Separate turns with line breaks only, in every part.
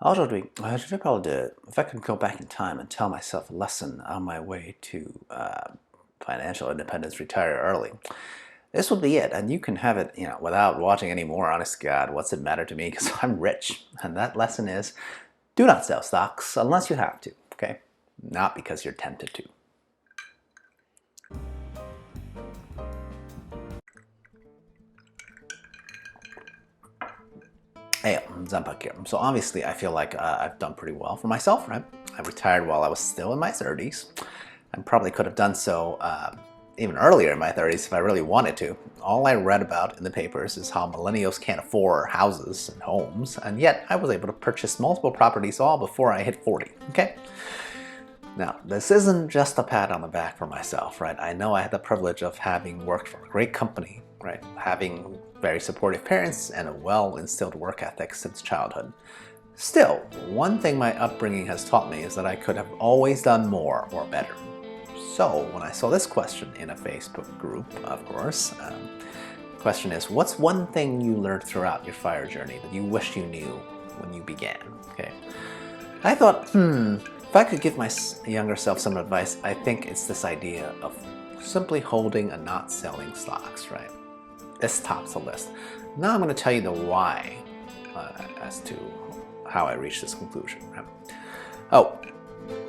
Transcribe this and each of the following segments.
I should probably do it. If I could go back in time and tell myself a lesson on my way to financial independence, retire early, this would be it. And you can have it, without watching any more. Honest to God, what's it matter to me? Because I'm rich. And that lesson is, do not sell stocks unless you have to, okay? Not because you're tempted to. Hey, XenPuck here. So obviously I feel like I've done pretty well for myself, right? I retired while I was still in my 30s. I probably could have done so even earlier in my 30s if I really wanted to. All I read about in the papers is how millennials can't afford houses and homes, and yet I was able to purchase multiple properties all before I hit 40, okay? Now, this isn't just a pat on the back for myself, right? I know I had the privilege of having worked for a great company, right? Having very supportive parents and a well-instilled work ethic since childhood. Still, one thing my upbringing has taught me is that I could have always done more or better. So, when I saw this question in a Facebook group, of course, the question is, what's one thing you learned throughout your FIRE journey that you wish you knew when you began? Okay. I thought, if I could give my younger self some advice, I think it's this idea of simply holding and not selling stocks, right? This tops the list. Now I'm going to tell you the why as to how I reached this conclusion. Right? Oh,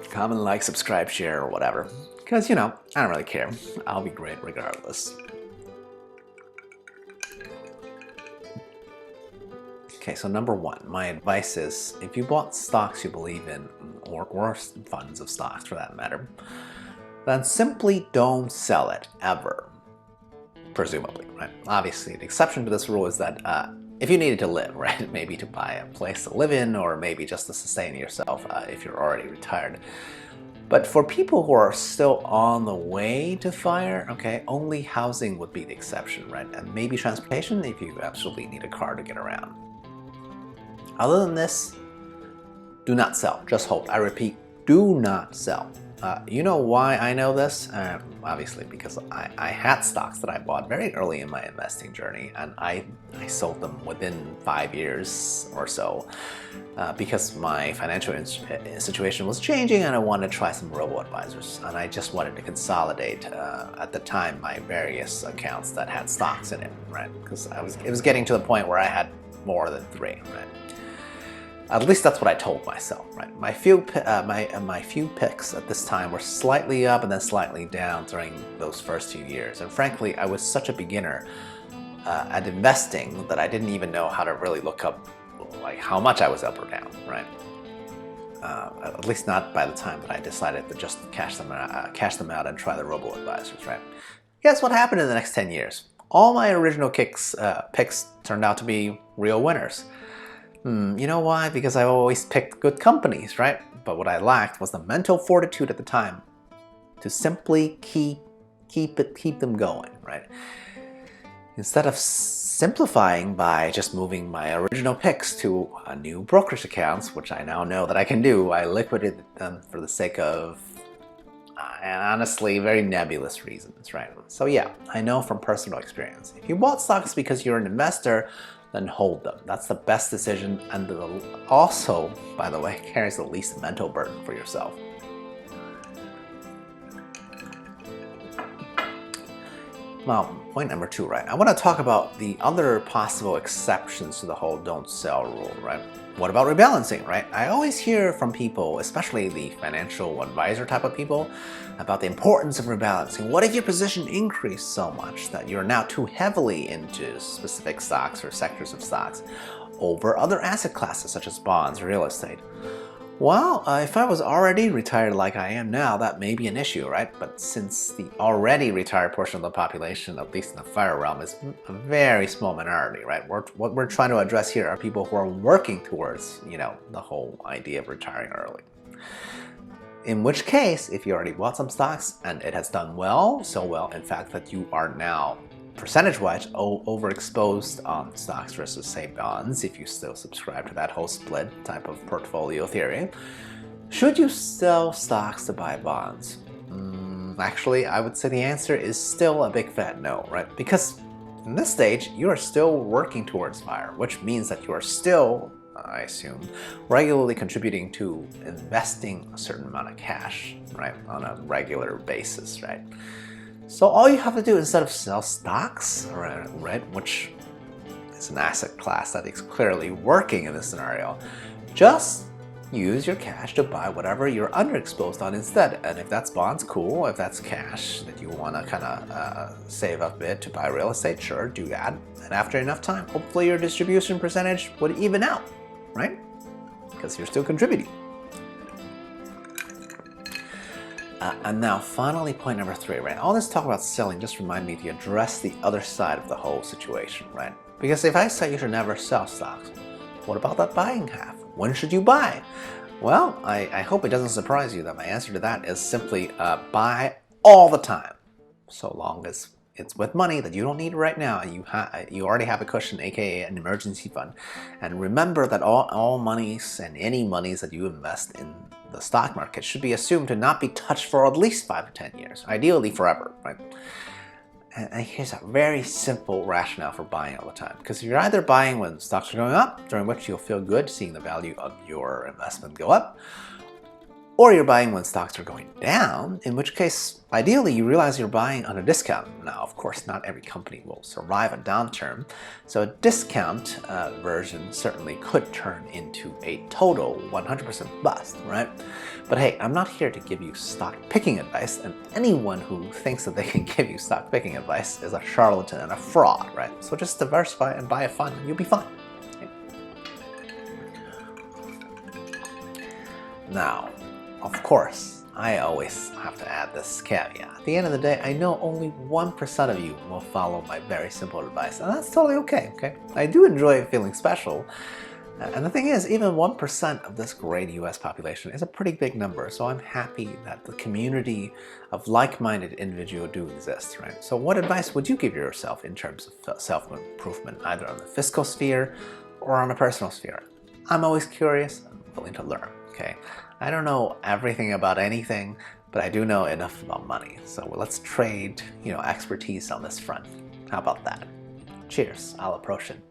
comment, like, subscribe, share, or whatever. Because, I don't really care. I'll be great regardless. Okay, so number one, my advice is, if you bought stocks you believe in, or funds of stocks for that matter, then simply don't sell it, ever. Presumably, right? Obviously, the exception to this rule is that if you needed to live, right? Maybe to buy a place to live in, or maybe just to sustain yourself if you're already retired. But for people who are still on the way to FIRE, okay, only housing would be the exception, right? And maybe transportation if you absolutely need a car to get around. Other than this, do not sell. Just hold. I repeat, do not sell. You know why I know this? Obviously because I had stocks that I bought very early in my investing journey, and I sold them within 5 years or so because my financial situation was changing and I wanted to try some robo-advisors, and I just wanted to consolidate at the time my various accounts that had stocks in it, right? Because it was getting to the point where I had more than 3, right? At least that's what I told myself, right? My few picks at this time were slightly up and then slightly down during those first 2 years. And frankly, I was such a beginner at investing that I didn't even know how to really look up like how much I was up or down, right? At least not by the time that I decided to just cash them out and try the robo-advisors, right? Guess what happened in the next 10 years? All my original picks turned out to be real winners. You know why? Because I always picked good companies, right? But what I lacked was the mental fortitude at the time to simply keep them going, right? Instead of simplifying by just moving my original picks to a new brokerage accounts, which I now know that I can do, I liquidated them for the sake of, and honestly, very nebulous reasons, right? So yeah, I know from personal experience. If you bought stocks because you're an investor, then hold them. That's the best decision, and also, by the way, carries the least mental burden for yourself. Now, point number 2, right? I want to talk about the other possible exceptions to the whole don't sell rule, right? What about rebalancing, right? I always hear from people, especially the financial advisor type of people, about the importance of rebalancing. What if your position increased so much that you're now too heavily into specific stocks or sectors of stocks over other asset classes such as bonds or real estate? Well, if I was already retired like I am now, that may be an issue, right? But since the already retired portion of the population, at least in the FIRE realm, is a very small minority, right? What we're trying to address here are people who are working towards, the whole idea of retiring early. In which case, if you already bought some stocks and it has done well, so well, in fact, that you are now percentage-wise overexposed on stocks versus, say, bonds, if you still subscribe to that whole split type of portfolio theory, should you sell stocks to buy bonds? Actually, I would say the answer is still a big fat no, right? Because in this stage, you are still working towards FIRE, which means that you are still I assume, regularly contributing to investing a certain amount of cash, right, on a regular basis, right? So all you have to do instead of sell stocks, right, which is an asset class that is clearly working in this scenario, just use your cash to buy whatever you're underexposed on instead. And if that's bonds, cool. If that's cash that you want to kind of save up a bit to buy real estate, sure, do that. And after enough time, hopefully your distribution percentage would even out, right? Because you're still contributing. And now finally, point number 3, right? All this talk about selling just remind me to address the other side of the whole situation, right? Because if I say you should never sell stocks, what about that buying half? When should you buy? Well, I hope it doesn't surprise you that my answer to that is simply buy all the time, so long as it's with money that you don't need right now and you already have a cushion, aka an emergency fund. And remember that all monies and any monies that you invest in the stock market should be assumed to not be touched for at least 5 to 10 years, ideally forever, right? And here's a very simple rationale for buying all the time. Because you're either buying when stocks are going up, during which you'll feel good seeing the value of your investment go up, or you're buying when stocks are going down, in which case, ideally, you realize you're buying on a discount. Now, of course, not every company will survive a downturn, so a discount version certainly could turn into a total 100% bust, right? But hey, I'm not here to give you stock picking advice, and anyone who thinks that they can give you stock picking advice is a charlatan and a fraud, right? So just diversify and buy a fund, and you'll be fine. Okay? Now, of course, I always have to add this caveat. At the end of the day, I know only 1% of you will follow my very simple advice, and that's totally okay? I do enjoy feeling special, and the thing is, even 1% of this great US population is a pretty big number, so I'm happy that the community of like-minded individuals do exist, right? So what advice would you give yourself in terms of self-improvement, either on the fiscal sphere or on a personal sphere? I'm always curious and willing to learn, okay? I don't know everything about anything, but I do know enough about money. So let's trade, expertise on this front. How about that? Cheers, à la prochaine.